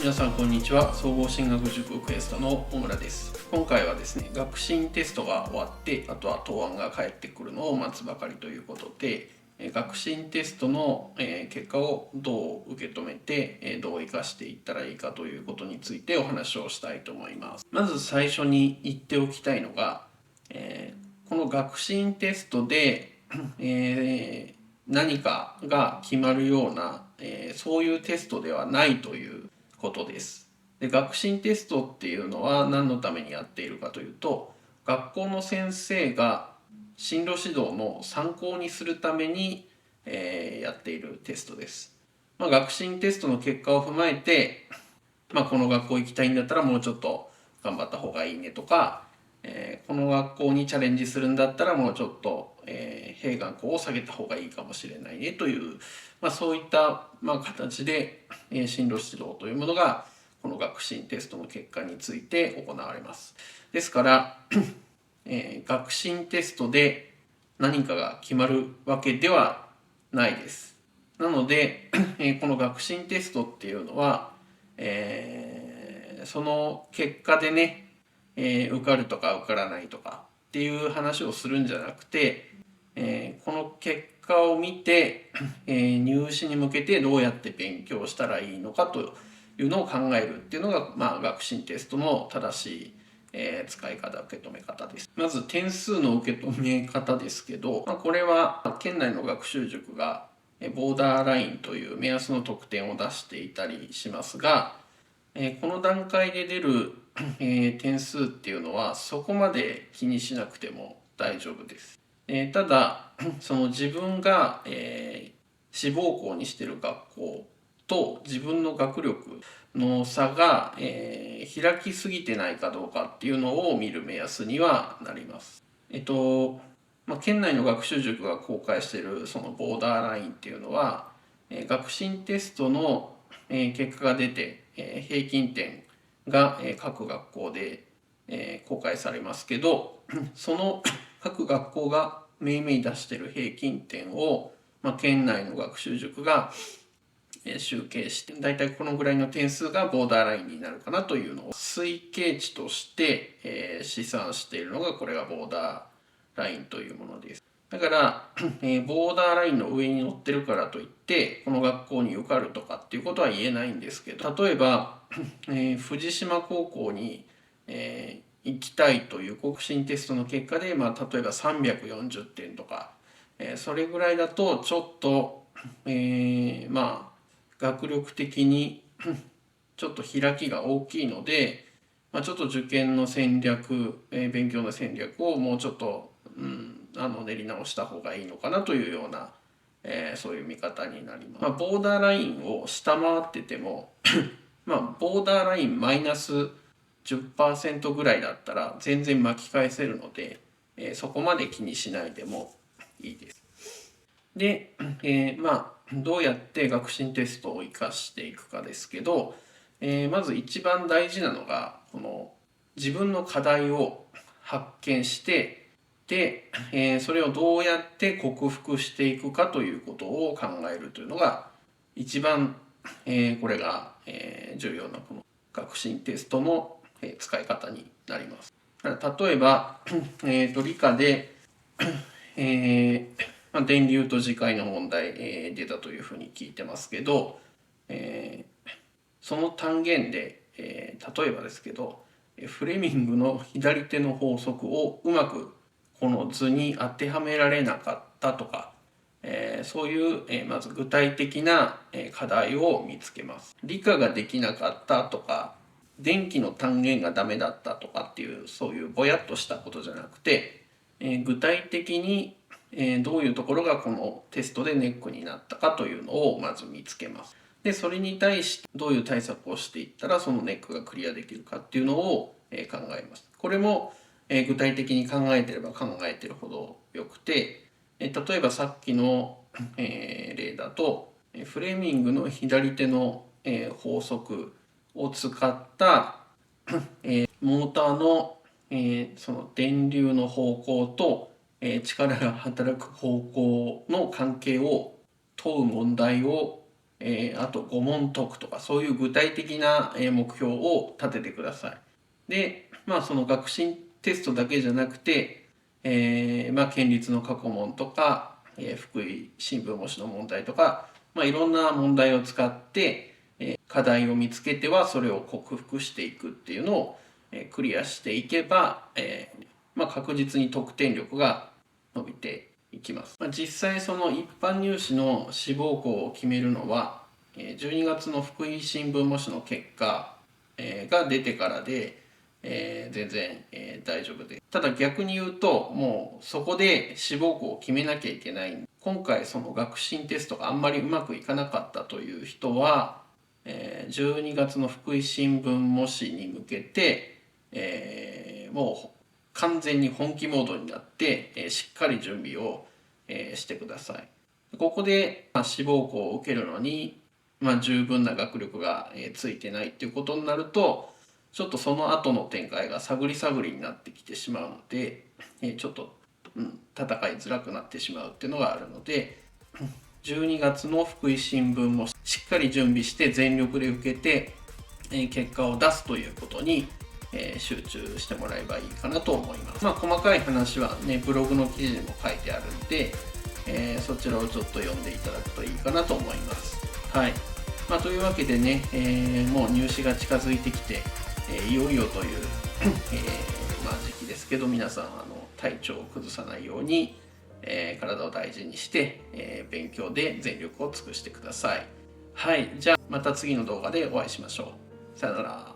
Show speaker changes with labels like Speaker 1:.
Speaker 1: 皆さんこんにちは。総合進学塾クエストの小村です。今回はですね、学信テストが終わってあとは答案が返ってくるのを待つばかりということで、学信テストの結果をどう受け止めてどう生かしていったらいいかということについてお話をしたいと思います。まず最初に言っておきたいのが、この学信テストで何かが決まるような、そういうテストではないということです。で、学信テストっていうのは何のためにやっているかというと、学校の先生が進路指導の参考にするために、やっているテストです。学信テストの結果を踏まえて、この学校行きたいんだったらもうちょっと頑張った方がいいねとか、この学校にチャレンジするんだったらもうちょっと、併願校を下げた方がいいかもしれないねという、そういった、形で、進路指導というものがこの学信テストの結果について行われます。ですから、学信テストで何かが決まるわけではないです。なので、この学信テストっていうのは、その結果でね、受かるとか受からないとかっていう話をするんじゃなくて、この結果を見て、入試に向けてどうやって勉強したらいいのかというのを考えるっていうのが、学信テストの正しい使い方、受け止め方です。まず点数の受け止め方ですけど、これは県内の学習塾がボーダーラインという目安の得点を出していたりしますが、この段階で出る点数っていうのはそこまで気にしなくても大丈夫です。ただその自分が志望校にしてる学校と自分の学力の差が開きすぎてないかどうかっていうのを見る目安にはなります。県内の学習塾が公開しているそのボーダーラインっていうのは学信テストの結果が出て平均点が各学校で公開されますけど、その各学校がめいめい出している平均点を、県内の学習塾が集計してだいたいこのぐらいの点数がボーダーラインになるかなというのを推計値として試算しているのがこれがボーダーラインというものです。だから、ボーダーラインの上に乗ってるからといってこの学校に受かるとかっていうことは言えないんですけど、例えば、藤島高校に、行きたいという国信テストの結果で、例えば340点とか、それぐらいだとちょっと、学力的にちょっと開きが大きいので、ちょっと受験の戦略、勉強の戦略をもうちょっと、練り直した方がいいのかなというような、そういう見方になります。ボーダーラインを下回っててもボーダーラインマイナス10%ぐらいだったら全然巻き返せるので、そこまで気にしないでもいいです。で、どうやって学信テストを生かしていくかですけど、まず一番大事なのがこの自分の課題を発見してで、それをどうやって克服していくかということを考えるというのが一番、これが、重要なこの学信テストの使い方になります。例えば、理科で、電流と磁界の問題、出たというふうに聞いてますけど、その単元で、例えばですけどフレミングの左手の法則をうまくこの図に当てはめられなかったとか、そういう、まず具体的な課題を見つけます。理科ができなかったとか電気の単元がダメだったとかっていうそういうぼやっとしたことじゃなくて、具体的にどういうところがこのテストでネックになったかというのをまず見つけます。でそれに対してどういう対策をしていったらそのネックがクリアできるかっていうのを考えます。これも具体的に考えてれば考えてるほどよくて、例えばさっきの例だとフレーミングの左手の法則を使ったモーターのその電流の方向と力が働く方向の関係を問う問題をあと5問解くとか、そういう具体的な目標を立ててください。で、その学習テストだけじゃなくて、県立の過去問とか、福井新聞模試の問題とか、いろんな問題を使って、課題を見つけてはそれを克服していくっていうのを、クリアしていけば、確実に得点力が伸びていきます。実際その一般入試の志望校を決めるのは、12月の福井新聞模試の結果が出てからで、全然大丈夫です。ただ逆に言うと、もうそこで志望校を決めなきゃいけない。今回その学習テストがあんまりうまくいかなかったという人は、12月の福井新聞模試に向けて、もう完全に本気モードになって、しっかり準備を、してください。ここで、志望校を受けるのに、十分な学力が、ついてないっていうことになると、ちょっとその後の展開が探り探りになってきてしまうので、ちょっと、戦いづらくなってしまうっていうのがあるので、12月の福井新聞もしっかり準備して全力で受けて、結果を出すということに、集中してもらえばいいかなと思います。細かい話はね、ブログの記事にも書いてあるんで、そちらをちょっと読んでいただくといいかなと思います。はい。というわけでね、もう入試が近づいてきて、いよいよという、時期ですけど、皆さん体調を崩さないように、体を大事にして、勉強で全力を尽くしてください。はい。じゃあまた次の動画でお会いしましょう。さよなら。